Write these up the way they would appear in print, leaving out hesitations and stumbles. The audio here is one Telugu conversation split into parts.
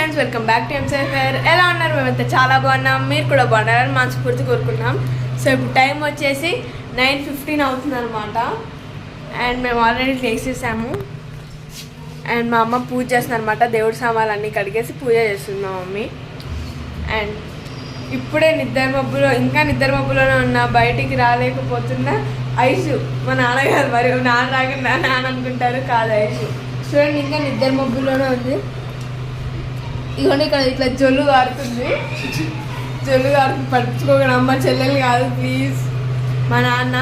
Friends, welcome back to MCF fair. ఎలా ఉన్నారు? మేమైతే చాలా బాగున్నాం, మీరు కూడా బాగున్నారని మనస్ఫూర్తి కోరుకుంటున్నాం. సో ఇప్పుడు టైం వచ్చేసి 9:15 అవుతుంది అనమాట. అండ్ మేము ఆల్రెడీ లేచేసాము. అండ్ మా అమ్మ పూజ చేస్తుంది అనమాట. దేవుడి సామాన్లు అన్నీ కడిగేసి పూజ చేస్తుంది మా మమ్మీ. అండ్ ఇప్పుడే నిద్ర మబ్బులోనే ఉన్నా, బయటికి రాలేకపోతున్నా. ఐషు మా నాన్నగారు, మరి నాన్న రాకుండా నాన్న అనుకుంటారు, కాదు ఐషు. చూడండి, ఇంకా నిద్ర మబ్బులోనే ఉంది. ఇవన్నీ ఇక్కడ ఇట్లా జొల్లు కారుతుంది, పట్టించుకోకండి అమ్మ, చెల్లెలు కాదు ప్లీజ్. మా నాన్న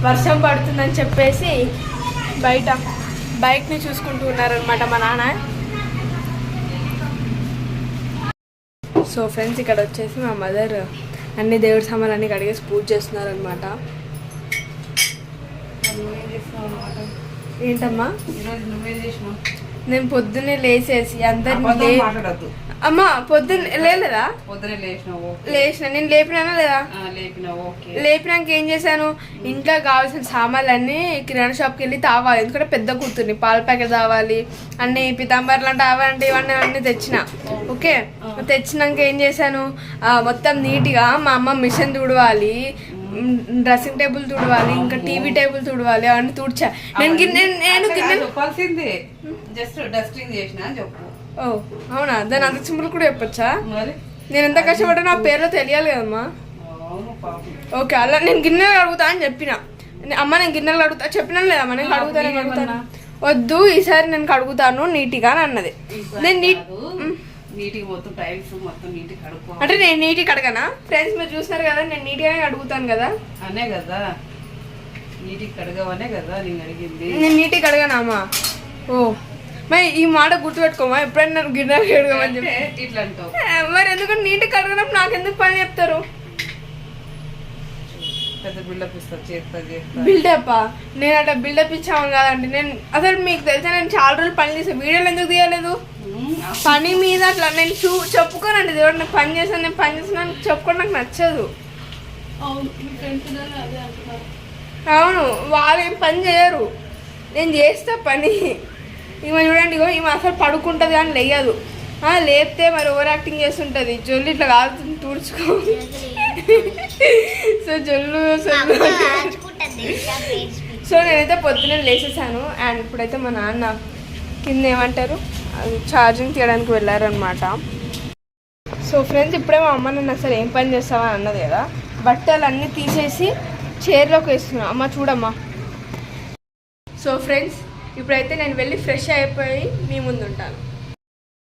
వర్షం పడుతుందని చెప్పేసి బయట బైక్ని చూసుకుంటూ ఉన్నారనమాట మా నాన్న. సో ఫ్రెండ్స్, ఇక్కడ వచ్చేసి మా మదర్ అన్ని దేవుడి సామాన్లు అన్నీ కడిగేసి పూజ చేస్తున్నారనమాట. ఏంటమ్మా? నేను పొద్దున్నే లేచేసి అందరినీ అమ్మ పొద్దున్న లేలేదా? లేచిన నేను లేపినానా లేదా? లేపినాక ఏం చేశాను, ఇంట్లో కావాల్సిన సామాన్లు అన్నీ కిరాణా షాప్కి వెళ్ళి తావాలి. ఎందుకంటే పెద్ద కూతుర్ని పాల ప్యాకెట్ తావాలి, అన్ని పితాంబర్లు అంటే అవంటే ఇవన్నీ అన్నీ తెచ్చిన. ఓకే, తెచ్చినాక ఏం చేశాను, మొత్తం నీట్గా మా అమ్మ మిషన్ తుడవాలి, డ్రెస్సింగ్ టేబుల్ తుడవాలి, ఇంకా టీవీ టేబుల్ తుడవాలి, అవన్నీ తుడిచా. ఓ అవునా? దాని అంత సింపుల్ కూడా చెప్పొచ్చా? నేను ఎంత కష్టపడ్డా నా పేర్లో తెలియాలి కదమ్మా. ఓకే, అలా నేను గిన్నెలు అడుగుతా అని చెప్పిన. అమ్మ నేను గిన్నెలు అడుగుతా చెప్పినాను లేదమ్మా, నేను అడుగుతాను. వద్దు, ఈసారి నేను కడుగుతాను నీట్గా అని అన్నది. నేను అంటే నేను నీట్గా కడగనా? ఫ్రెండ్స్ మీరు చూస్తున్నారు కదా, నేను నీట్గానే అడుగుతాను కదా. అనే కదా నీట్గా కడగవనే కదా నేను అడిగింది. నేను నీట్గా కడగానా అమ్మా? ఓ మరి ఈ మాట గుర్తుపెట్టుకోమా, ఎప్పుడైనా నన్ను గిన్నెలు కడగమని చెప్పి ఇట్లా అంటావు. మరి ఎందుకంటే నీట్గా కడగనప్పుడు నాకు ఎందుకు పని చెప్తారు? బిల్డప్ నేను అట్లా బిల్డప్ ఇచ్చాను కాదండి. నేను అసలు మీకు తెలిసా, నేను చాలా రోజులు పని చేసాను, వీడియోలు ఎందుకు తీయలేదు? పని మీద అట్లా నేను చెప్పుకోనండి. దేవుడు నేను పని చేస్తున్నాను చెప్పుకోవడం నాకు నచ్చదు. అవును, వాళ్ళు ఏం పని చేయరు, నేను చేస్తా పని. ఈమె చూడండి, ఈమె అసలు పడుకుంటుంది కానీ లేయదు. లేపితే మరి ఓవర్ యాక్టింగ్ చేస్తుంటుంది. జొల్లు ఇట్లా కాలుతుంది, తుడుచుకో. సో జొల్లు సో నేనైతే పొద్దున్నే లేచేసాను. అండ్ ఇప్పుడైతే మా నాన్న కింద ఏమంటారు ఛార్జింగ్ తీయడానికి వెళ్ళారనమాట. సో ఫ్రెండ్స్, ఇప్పుడే మా అమ్మ నన్ను అసలు ఏం పని చేస్తావని అన్నది కదా, బట్టలు అన్నీ తీసేసి చైర్లోకి వేస్తున్నా. అమ్మ చూడమ్మా. సో ఫ్రెండ్స్, ఇప్పుడైతే నేను వెళ్ళి ఫ్రెష్ అయిపోయి మీ ముందు ఉంటాను.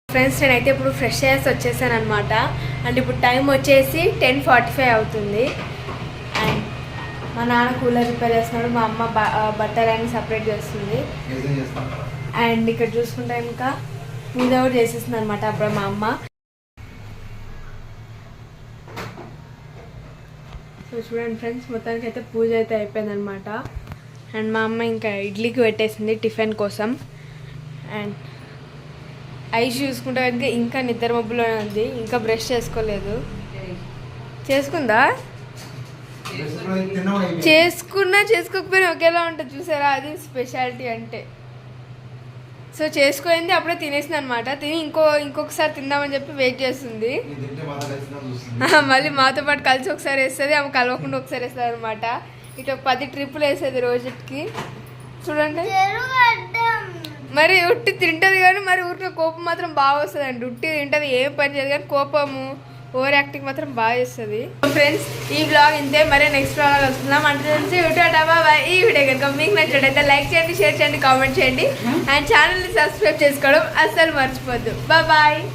ఫ్రెండ్స్, నేనైతే ఇప్పుడు ఫ్రెష్ అయ్యేసి వచ్చేసాను అనమాట. అండ్ ఇప్పుడు టైం వచ్చేసి 10:45 అవుతుంది. అండ్ మా నాన్న కూలర్ రిపేర్ చేస్తున్నాడు, మా అమ్మ బట్టలన్నీ సపరేట్ చేస్తుంది. అండ్ ఇక్కడ చూసుకుంటే ఇంకా పూజ కూడా చేసేస్తుంది అనమాట అప్పుడు మా అమ్మ. సో చూడండి ఫ్రెండ్స్, మొత్తానికి అయితే పూజ అయితే అయిపోయింది అనమాట. అండ్ మా అమ్మ ఇంకా ఇడ్లీకి పెట్టేసింది టిఫిన్ కోసం. అండ్ ఐస్ చూసుకుంటే కనుక ఇంకా నిద్ర మబ్బులోనే ఉంది, ఇంకా బ్రష్ చేసుకోలేదు. చేసుకుందా? చేసుకోకపోయినా ఒకేలా ఉంటుంది చూసారా, అది స్పెషాలిటీ అంటే. సో చేసుకోయింది, అప్పుడే తినేసింది అనమాట. తిని ఇంకొకసారి తిందామని చెప్పి వెయిట్ చేస్తుంది. మళ్ళీ మాతో పాటు కలిసి ఒకసారి వేస్తుంది, ఆమె కలవకుండా ఒకసారి వేస్తుంది అనమాట. ఇట్లా 10 ట్రిప్పులు వేసేది రోజుకి. చూడండి, మరి ఉట్టి తింటుంది కానీ మరి ఊరికే కోపం మాత్రం బాగా వస్తుందండి. ఉట్టి తింటుంది, ఏం పని చేయదు, కానీ కోపము ఓవర్ యాక్టింగ్ మాత్రం బాగా చేస్తుంది. ఫ్రెండ్స్, ఈ బ్లాగ్ ఇంతే. మరి నెక్స్ట్ బ్లాగ్ వస్తున్నాం. అంటే తెలిసి ఈ వీడియో కనుక మీకు నచ్చినట్టయితే లైక్ చేయండి, షేర్ చేయండి, కామెంట్ చేయండి. అండ్ ఛానల్ని సబ్స్క్రైబ్ చేసుకోవడం అస్సలు మర్చిపోద్దు. బాయ్.